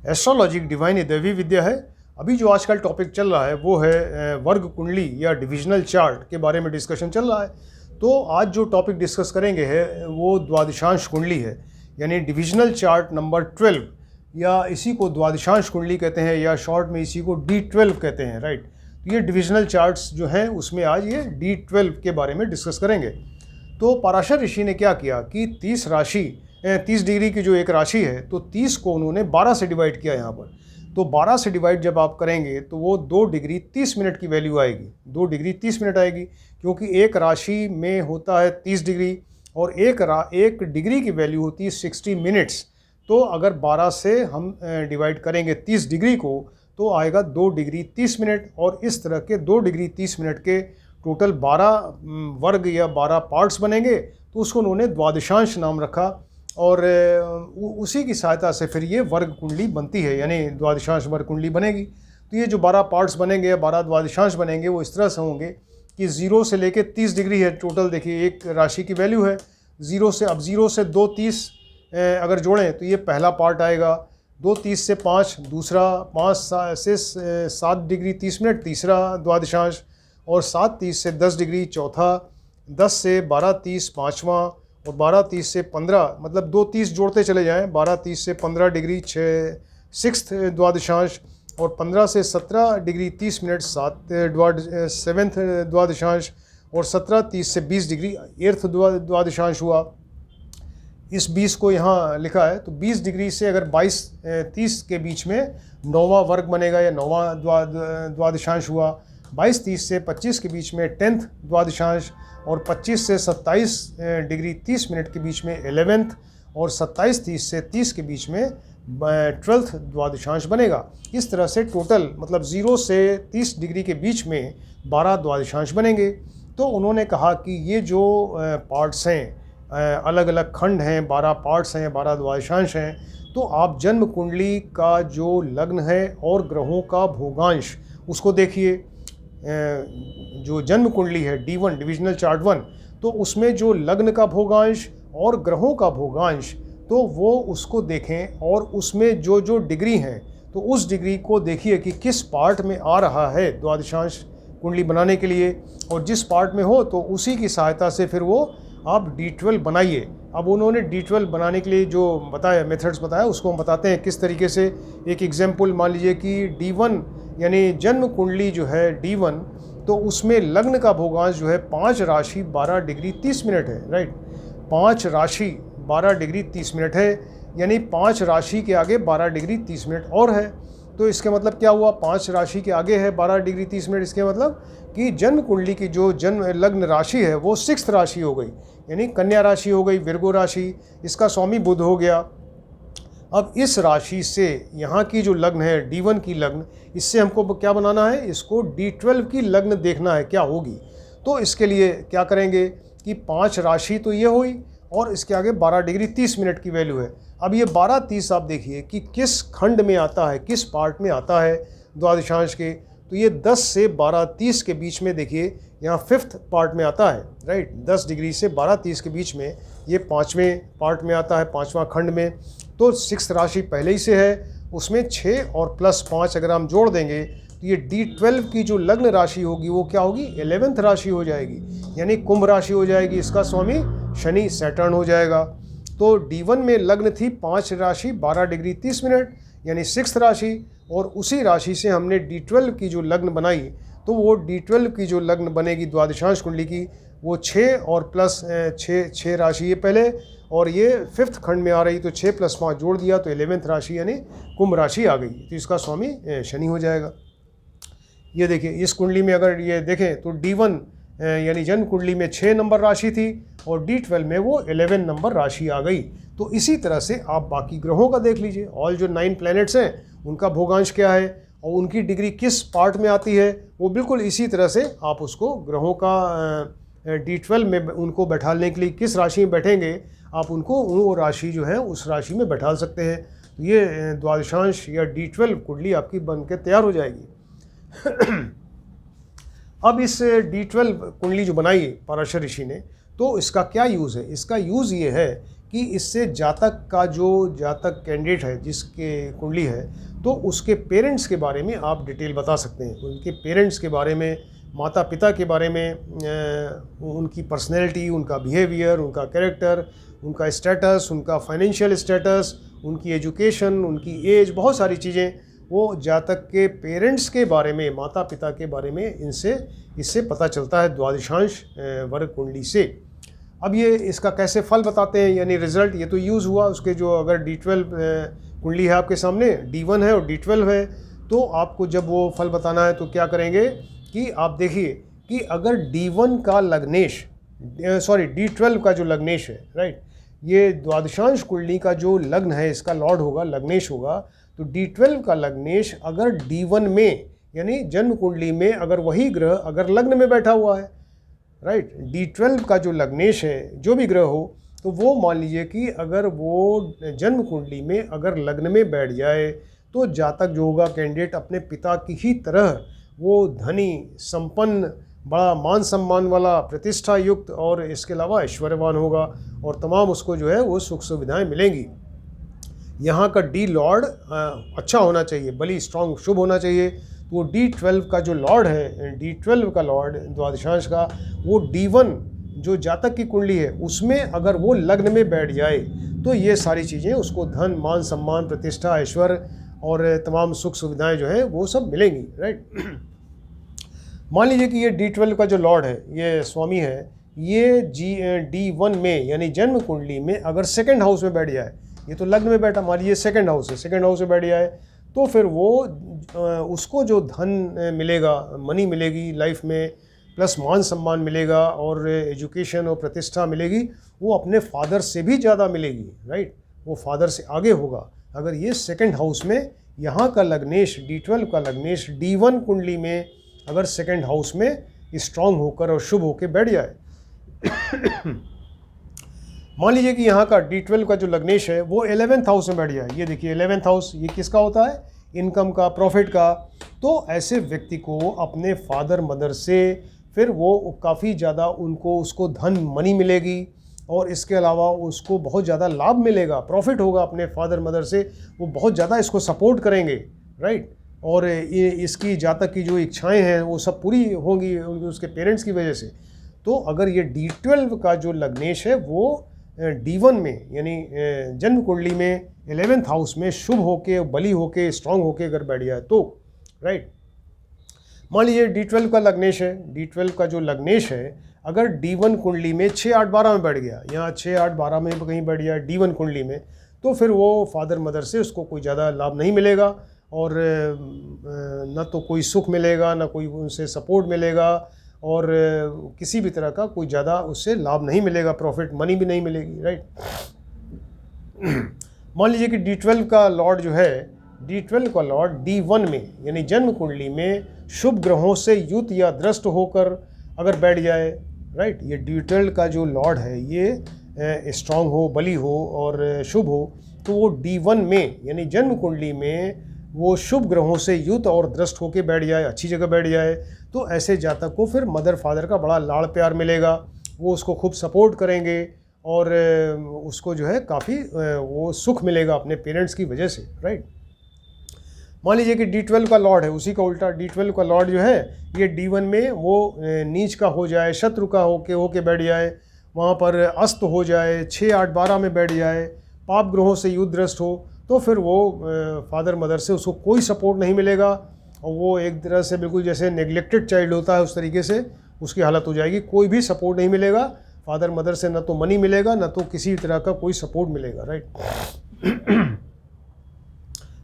Astrology divine दैवी विद्या है। अभी जो आजकल टॉपिक चल रहा है वो है वर्ग कुंडली या डिविजनल चार्ट के बारे में डिस्कशन चल रहा है। तो आज जो टॉपिक डिस्कस करेंगे है वो द्वादशांश कुंडली है, यानी डिविजनल चार्ट नंबर 12, या इसी को द्वादशांश कुंडली कहते हैं या शॉर्ट में इसी को D12 कहते हैं, राइट। तो ये डिविजनल चार्ट्स जो हैं उसमें आज ये D12 के बारे में डिस्कस करेंगे। तो पराशर ऋषि ने क्या किया कि 30 डिग्री की जो एक राशि है तो 30 को उन्होंने 12 से डिवाइड किया यहाँ पर। तो 12 से डिवाइड जब आप करेंगे तो वो 2 डिग्री 30 मिनट की वैल्यू आएगी, 2 डिग्री 30 मिनट आएगी, क्योंकि एक राशि में होता है 30 डिग्री और एक डिग्री की वैल्यू होती है 60 मिनट्स। तो अगर 12 से हम डिवाइड करेंगे 30 डिग्री को तो आएगा 2 डिग्री 30 मिनट, और इस तरह के 2 डिग्री 30 मिनट के टोटल 12 वर्ग या 12 पार्ट्स बनेंगे। तो उसको उन्होंने द्वादशांश नाम रखा और उसी की सहायता से फिर ये वर्ग कुंडली बनती है, यानी द्वादशांश वर्ग कुंडली बनेगी। तो ये जो 12 पार्ट्स बनेंगे या 12 द्वादशांश बनेंगे वो इस तरह से होंगे कि 0 से लेके 30 डिग्री है टोटल। देखिए एक राशि की वैल्यू है 0 से, अब 0 से 2 30 अगर जोड़ें तो ये पहला पार्ट आएगा, 2 30 से 5 दूसरा, 5 से 7 डिग्री 30 मिनट तीसरा द्वादशांश, और 7 30 से 10 डिग्री चौथा, 10 से 12 30 पाँचवा, और 12 30 से 15, मतलब 2 30 जोड़ते चले जाएं, 12 30 से 15 डिग्री 6th द्वादशांश, और 15 से 17 डिग्री 30 मिनट 7th द्वादशांश, और 17 30 से 20 डिग्री 8th द्वादशांश हुआ। इस 20 को यहाँ लिखा है, तो 20 डिग्री से अगर 22 30 के बीच में 9वां वर्ग बनेगा या 9वां द्वादशांश हुआ। 22 30 से 25 के बीच में 10th द्वादशांश, और 25 से 27 डिग्री 30 मिनट के बीच में 11th, और 27 30 से 30 के बीच में 12th द्वादशांश बनेगा। इस तरह से टोटल मतलब 0 से 30 डिग्री के बीच में 12 द्वादशांश बनेंगे। तो उन्होंने कहा कि ये जो पार्ट्स हैं, अलग अलग खंड हैं, 12 पार्ट्स हैं, 12 द्वादशांश हैं, तो आप जन्म कुंडली का जो लग्न है और ग्रहों का भोगांश उसको देखिए। जो जन्म कुंडली है D1 डिविजनल चार्ट 1, तो उसमें जो लग्न का भोगांश और ग्रहों का भोगांश, तो वो उसको देखें, और उसमें जो जो डिग्री हैं तो उस डिग्री को देखिए कि किस पार्ट में आ रहा है द्वादशांश कुंडली बनाने के लिए, और जिस पार्ट में हो तो उसी की सहायता से फिर वो आप D12 बनाइए। अब उन्होंने D12 बनाने के लिए जो बताया, मेथड्स बताया, उसको हम बताते हैं किस तरीके से। एक एग्जाम्पल मान लीजिए कि D1 यानी जन्म कुंडली जो है D1, तो उसमें लग्न का भोगांश जो है 5 राशि 12 डिग्री 30 मिनट है, राइट। 5 राशि 12 डिग्री 30 मिनट है, यानी 5 राशि के आगे 12 डिग्री 30 मिनट और है। तो इसके मतलब क्या हुआ, 5 राशि के आगे है 12 डिग्री 30 मिनट, इसके मतलब कि जन्म कुंडली की जो जन्म लग्न राशि है वो 6th राशि हो गई, यानी कन्या राशि हो गई, विर्गो राशि, इसका स्वामी बुध हो गया। अब इस राशि से यहाँ की जो लग्न है D1 की लग्न, इससे हमको क्या बनाना है, इसको D12 की लग्न देखना है क्या होगी। तो इसके लिए क्या करेंगे कि 5 राशि तो ये हुई और इसके आगे 12 डिग्री 30 मिनट की वैल्यू है। अब ये 12 30 आप देखिए कि किस खंड में आता है, किस पार्ट में आता है द्वादशांश के। तो ये 10 से 12 30 के बीच में देखिए यहाँ 5th पार्ट में आता है, राइट। 10 डिग्री से 12 30 के बीच में ये 5वें पार्ट में आता है, 5वां खंड में। तो 6th राशि पहले ही से है, उसमें 6 और प्लस 5 अगर हम जोड़ देंगे तो ये D12 की जो लग्न राशि होगी वो क्या होगी, 11th राशि हो जाएगी, यानी कुंभ राशि हो जाएगी। इसका स्वामी शनि सैटर्न हो जाएगा। तो D1 में लग्न थी 5 राशि 12 डिग्री 30 मिनट, यानी 6th राशि, और उसी राशि से हमने D12 की जो लग्न बनाई, तो वो D12 की जो लग्न बनेगी द्वादशांश कुंडली की, वो 6 और प्लस 6 राशि ये पहले, और ये 5th खंड में आ रही, तो 6 + 5 जोड़ दिया तो 11th राशि यानी कुंभ राशि आ गई। तो इसका स्वामी शनि हो जाएगा। ये देखिए इस कुंडली में अगर ये देखें तो D1 यानी जन्म कुंडली में 6 नंबर राशि थी और D12 में वो 11 नंबर राशि आ गई। तो इसी तरह से आप बाकी ग्रहों का देख लीजिए, ऑल जो 9 प्लैनेट्स हैं उनका भोगांश क्या है और उनकी डिग्री किस पार्ट में आती है, वो बिल्कुल इसी तरह से आप उसको ग्रहों का D12 में उनको बैठालने के लिए किस राशि में बैठेंगे, आप उनको वो राशि जो है उस राशि में बैठा सकते हैं। तो ये द्वादशांश या D12 कुंडली आपकी बन के तैयार हो जाएगी। अब इस D12 कुंडली जो बनाई पराशर ऋषि ने, तो इसका क्या यूज़ है, इसका यूज़ ये है कि इससे जातक कैंडिडेट है जिसके कुंडली है, तो उसके पेरेंट्स के बारे में आप डिटेल बता सकते हैं। उनके पेरेंट्स के बारे में, माता पिता के बारे में, उनकी पर्सनैलिटी, उनका बिहेवियर, उनका कैरेक्टर, उनका स्टेटस, उनका फाइनेंशियल स्टेटस, उनकी एजुकेशन, उनकी एज, बहुत सारी चीज़ें वो जातक के पेरेंट्स के बारे में, माता पिता के बारे में इससे पता चलता है द्वादशांश वर्ग कुंडली से। अब ये इसका कैसे फल बताते हैं, यानी रिजल्ट, ये तो यूज़ हुआ उसके जो अगर D12 कुंडली है आपके सामने, D1 है और D12 है, तो आपको जब वो फल बताना है तो क्या करेंगे कि आप देखिए कि अगर D1 का लग्नेश, D12 का जो लग्नेश है, राइट, ये द्वादशांश कुंडली का जो लग्न है इसका लॉर्ड होगा, लग्नेश होगा, तो D12 का लग्नेश अगर D1 में यानी जन्म कुंडली में अगर वही ग्रह अगर लग्न में बैठा हुआ है, राइट, D12 का जो लग्नेश है जो भी ग्रह हो, तो वो मान लीजिए कि अगर वो जन्म कुंडली में अगर लग्न में बैठ जाए तो जातक जो होगा कैंडिडेट अपने पिता की ही तरह वो धनी, संपन्न, बड़ा मान सम्मान वाला, प्रतिष्ठा युक्त और इसके अलावा ऐश्वर्यवान होगा और तमाम उसको जो है वो सुख सुविधाएं मिलेंगी। यहाँ का D लॉर्ड अच्छा होना चाहिए, बली स्ट्रांग शुभ होना चाहिए। तो वो D12 का जो लॉर्ड है, D12 का लॉर्ड द्वादशांश का, वो D1 जो जातक की कुंडली है उसमें अगर वो लग्न में बैठ जाए तो ये सारी चीज़ें उसको धन, मान सम्मान, प्रतिष्ठा, ऐश्वर्य और तमाम सुख सुविधाएं जो है वो सब मिलेंगी, राइट। मान लीजिए कि ये D12 का जो लॉर्ड है, ये स्वामी है, ये D1 में यानी जन्म कुंडली में अगर सेकंड हाउस में बैठ जाए, ये तो लग्न में बैठा, मान लीजिए सेकंड हाउस है, सेकंड हाउस में बैठ जाए, तो फिर वो उसको जो धन मिलेगा, मनी मिलेगी लाइफ में, प्लस मान सम्मान मिलेगा और एजुकेशन और प्रतिष्ठा मिलेगी, वो अपने फादर से भी ज़्यादा मिलेगी, राइट, वो फादर से आगे होगा अगर ये सेकंड हाउस में यहाँ का लग्नेश, D12 का लग्नेश D1 कुंडली में अगर सेकंड हाउस में स्ट्रांग होकर और शुभ होकर बैठ जाए। मान लीजिए कि यहाँ का D12 का जो लग्नेश है वो 11th हाउस में बैठ जाए, ये देखिए 11th हाउस, ये किसका होता है, इनकम का, प्रॉफिट का। तो ऐसे व्यक्ति को अपने फादर मदर से फिर वो काफ़ी ज़्यादा उसको धन, मनी मिलेगी और इसके अलावा उसको बहुत ज़्यादा लाभ मिलेगा, प्रॉफिट होगा अपने फादर मदर से, वो बहुत ज़्यादा इसको सपोर्ट करेंगे, राइट, और इसकी जातक की जो इच्छाएं हैं वो सब पूरी होंगी उसके पेरेंट्स की वजह से। तो अगर ये D12 का जो लग्नेश है वो D1 में यानी जन्म कुंडली में 11th हाउस में शुभ होके, बली होके, स्ट्रांग होके अगर बैठ जाए तो, राइट। मान लीजिए D12 का लग्नेश है, D12 का जो लग्नेश है अगर D1 कुंडली में 6, 8, 12 में बैठ गया, यहाँ 6, 8, 12 में कहीं बैठ गया D1 कुंडली में, तो फिर वो फादर मदर से उसको कोई ज़्यादा लाभ नहीं मिलेगा और न तो कोई सुख मिलेगा, ना कोई उनसे सपोर्ट मिलेगा और किसी भी तरह का कोई ज़्यादा उससे लाभ नहीं मिलेगा, प्रॉफिट मनी भी नहीं मिलेगी, राइट। मान लीजिए कि D12 का लॉर्ड जो है, D12 का लॉर्ड D1 में यानी जन्म कुंडली में शुभ ग्रहों से युत या दृष्ट होकर अगर बैठ जाए, राइट, ये D12 का जो लॉर्ड है ये स्ट्रांग हो, बली हो और शुभ हो, तो वो D1 में यानी जन्म कुंडली में वो शुभ ग्रहों से युत और दृष्ट होकर बैठ जाए, अच्छी जगह बैठ जाए, तो ऐसे जातक को फिर मदर फादर का बड़ा लाड़ प्यार मिलेगा, वो उसको खूब सपोर्ट करेंगे और उसको जो है काफ़ी वो सुख मिलेगा अपने पेरेंट्स की वजह से, राइट। मान लीजिए कि D12 का लॉर्ड है, उसी का उल्टा D12 का लॉर्ड जो है ये D1 में वो नीच का हो जाए, शत्रु का होके बैठ जाए, वहाँ पर अस्त हो जाए, 6, 8, 12 में बैठ जाए, पाप ग्रहों से युद्ध दृष्ट हो, तो फिर वो फादर मदर से उसको कोई सपोर्ट नहीं मिलेगा और वो एक तरह से बिल्कुल जैसे नेग्लेक्टेड चाइल्ड होता है उस तरीके से उसकी हालत हो जाएगी, कोई भी सपोर्ट नहीं मिलेगा फादर मदर से, ना तो मनी मिलेगा ना तो किसी तरह का कोई सपोर्ट मिलेगा, राइट।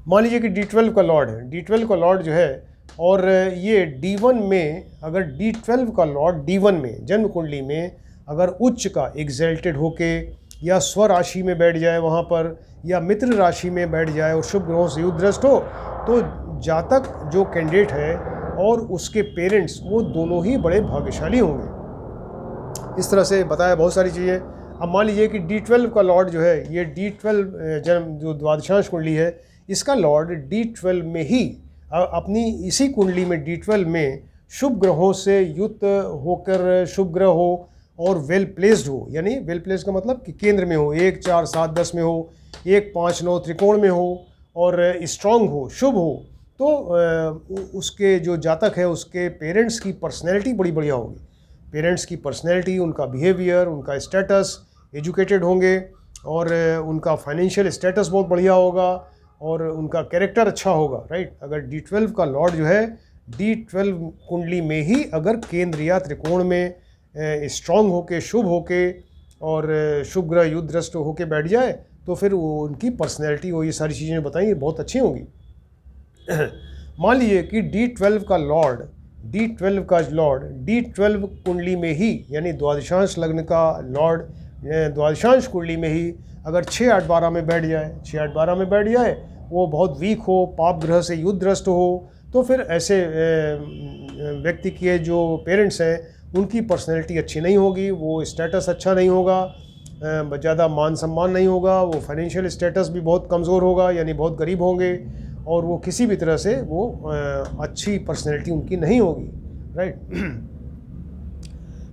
मान लीजिए कि D12 का लॉर्ड है, D12 का लॉर्ड जो है और ये D1 में अगर D12 का लॉर्ड D1 में जन्म कुंडली में अगर उच्च का एग्जल्टेड होके या स्व राशि में बैठ जाए वहाँ पर या मित्र राशि में बैठ जाए और शुभ ग्रहों से युद्ध दृष्ट हो, तो जातक जो कैंडिडेट है और उसके पेरेंट्स वो दोनों ही बड़े भाग्यशाली होंगे। इस तरह से बताया बहुत सारी चीज़ें। अब मान लीजिए कि D12 का लॉर्ड जो है ये D12 जन्म जो द्वादशांश कुंडली है इसका लॉर्ड D12 में ही अपनी इसी कुंडली में D12 में शुभ ग्रहों से युक्त होकर, शुभ ग्रह हो और वेल प्लेस्ड हो, यानी वेल प्लेस्ड का मतलब कि केंद्र में हो, 1, 4, 7, 10 में हो, 1, 5, 9 त्रिकोण में हो और स्ट्रांग हो, शुभ हो, तो उसके जो जातक है उसके पेरेंट्स की पर्सनैलिटी बड़ी बढ़िया होगी। पेरेंट्स की पर्सनैलिटी, उनका बिहेवियर, उनका स्टेटस, एजुकेटेड होंगे और उनका फाइनेंशियल स्टेटस बहुत बढ़िया होगा और उनका कैरेक्टर अच्छा होगा, राइट। अगर D12 का लॉर्ड जो है D12 कुंडली में ही अगर केंद्र या त्रिकोण में स्ट्रांग होके, शुभ होके और शुभ ग्रह युद्ध दृष्ट होके बैठ जाए तो फिर वो उनकी पर्सनैलिटी, वो ये सारी चीज़ें बताई बहुत अच्छी होंगी। मान लीजिए कि D12 का लॉर्ड D12 कुंडली में ही, यानी द्वादशांश लग्न का लॉर्ड द्वादशांश कुंडली में ही अगर 6, 8, 12 में बैठ जाए, 6, 8, 12 में बैठ जाए, वो बहुत वीक हो, पाप ग्रह से युद्धग्रस्त हो, तो फिर ऐसे व्यक्ति के जो पेरेंट्स हैं उनकी पर्सनैलिटी अच्छी नहीं होगी, वो स्टेटस अच्छा नहीं होगा, ज़्यादा मान सम्मान नहीं होगा, वो फाइनेंशियल स्टेटस भी बहुत कमज़ोर होगा, यानी बहुत गरीब होंगे और वो किसी भी तरह से वो अच्छी पर्सनैलिटी उनकी नहीं होगी, राइट।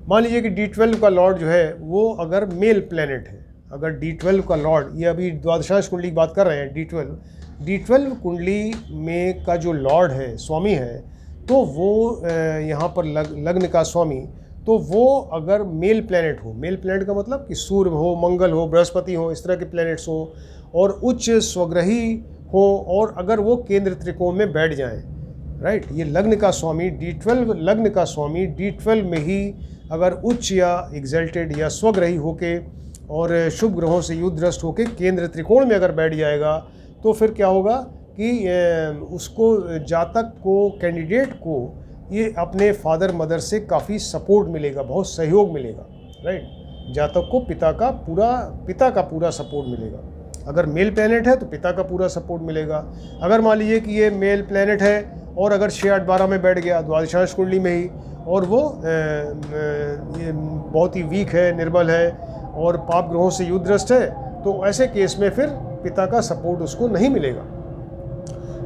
मान लीजिए कि D12 का लॉर्ड जो है वो अगर मेल प्लैनेट है, अगर D12 का लॉर्ड, ये अभी द्वादशांश कुंडली की बात कर रहे हैं, D12 कुंडली में का जो लॉर्ड है, स्वामी है, तो वो यहाँ पर लग्न का स्वामी, तो वो अगर मेल प्लैनेट हो, मेल प्लैनेट का मतलब कि सूर्य हो, मंगल हो, बृहस्पति हो, इस तरह के प्लैनेट्स हो और उच्च स्वग्रही हो और अगर वो केंद्र त्रिकोण में बैठ जाएं, राइट। ये लग्न का स्वामी D12, लग्न का स्वामी D12 में ही अगर उच्च या एग्जल्टेड या स्वग्रही होके और शुभ ग्रहों से युद्धग्रस्त होके केंद्र त्रिकोण में अगर बैठ जाएगा तो फिर क्या होगा कि उसको, जातक को, कैंडिडेट को ये अपने फादर मदर से काफ़ी सपोर्ट मिलेगा, बहुत सहयोग मिलेगा, राइट। जातक को पिता का पूरा सपोर्ट मिलेगा। अगर मेल प्लैनेट है तो पिता का पूरा सपोर्ट मिलेगा। अगर मान लीजिए कि ये मेल प्लैनेट है और अगर 6, 8, 12 में बैठ गया द्वादशांश कुंडली में ही और वो ये बहुत ही वीक है, निर्बल है और पाप ग्रहों से युद्धग्रस्त है, तो ऐसे केस में फिर पिता का सपोर्ट उसको नहीं मिलेगा।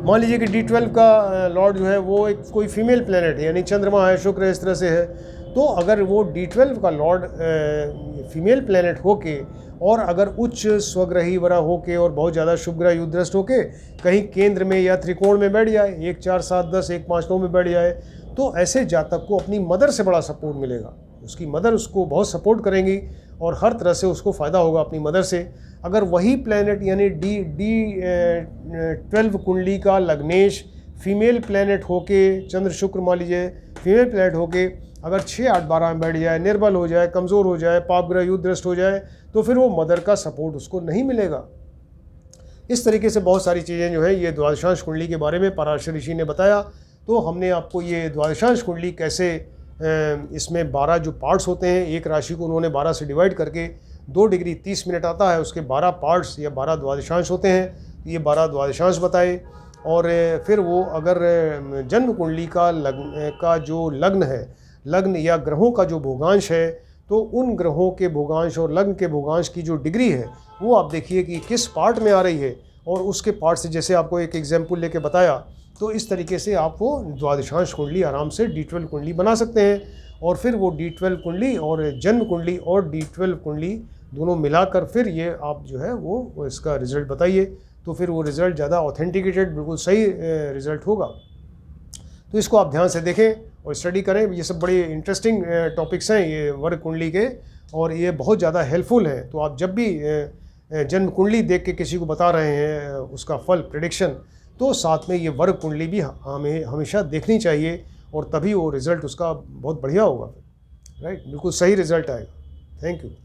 मान लीजिए कि D12 का लॉर्ड जो है वो एक कोई फीमेल प्लैनेट है, यानी चंद्रमा है, शुक्र इस तरह से है, तो अगर वो D12 का लॉर्ड फीमेल प्लैनेट होके और अगर उच्च स्वग्रही वरा होके और बहुत ज़्यादा शुभ ग्रह युद्धग्रस्त होके कहीं केंद्र में या त्रिकोण में बैठ जाए, 1, 4, 7, 10, 1, 5, 9 में बैठ जाए, तो ऐसे जातक को अपनी मदर से बड़ा सपोर्ट मिलेगा। उसकी मदर उसको बहुत सपोर्ट करेंगी और हर तरह से उसको फ़ायदा होगा अपनी मदर से। अगर वही प्लैनेट यानी D12 कुंडली का लग्नेश फीमेल प्लैनेट होके, चंद्र शुक्र मान लीजिए फीमेल प्लैनेट होके अगर 6, 8, 12 में बैठ जाए, निर्बल हो जाए, कमज़ोर हो जाए, पाप ग्रह युद्धग्रस्त हो जाए, तो फिर वो मदर का सपोर्ट उसको नहीं मिलेगा। इस तरीके से बहुत सारी चीज़ें जो है ये द्वादशांश कुंडली के बारे में पराशर ऋषि ने बताया। तो हमने आपको ये द्वादशांश कुंडली कैसे, इसमें 12 जो पार्ट्स होते हैं, एक राशि को उन्होंने 12 से डिवाइड करके 2 डिग्री 30 मिनट आता है, उसके 12 पार्ट्स या 12 द्वादशांश होते हैं, ये 12 द्वादशांश बताए। और फिर वो अगर जन्म कुंडली का जो लग्न है, लग्न या ग्रहों का जो भोगांश है, तो उन ग्रहों के भोगांश और लग्न के भोगांश की जो डिग्री है वो आप देखिए कि किस पार्ट में आ रही है और उसके पार्ट से, जैसे आपको एक एग्जाम्पल लेके बताया, तो इस तरीके से आप वो द्वादशांश कुंडली आराम से D12 कुंडली बना सकते हैं। और फिर वो D12 कुंडली और जन्म कुंडली और D12 कुंडली दोनों मिलाकर फिर ये आप जो है वो इसका रिज़ल्ट बताइए, तो फिर वो रिज़ल्ट ज़्यादा ऑथेंटिकेटेड, बिल्कुल सही रिज़ल्ट होगा। तो इसको आप ध्यान से देखें और स्टडी करें। ये सब बड़े इंटरेस्टिंग टॉपिक्स हैं ये वर्ग कुंडली के, और ये बहुत ज़्यादा हेल्पफुल हैं। तो आप जब भी जन्म कुंडली देख के किसी को बता रहे हैं उसका फल, प्रेडिक्शन, तो साथ में ये वर्ग कुंडली भी हमें हमेशा देखनी चाहिए और तभी वो रिज़ल्ट उसका बहुत बढ़िया होगा, राइट, बिल्कुल सही रिज़ल्ट आएगा। Thank you.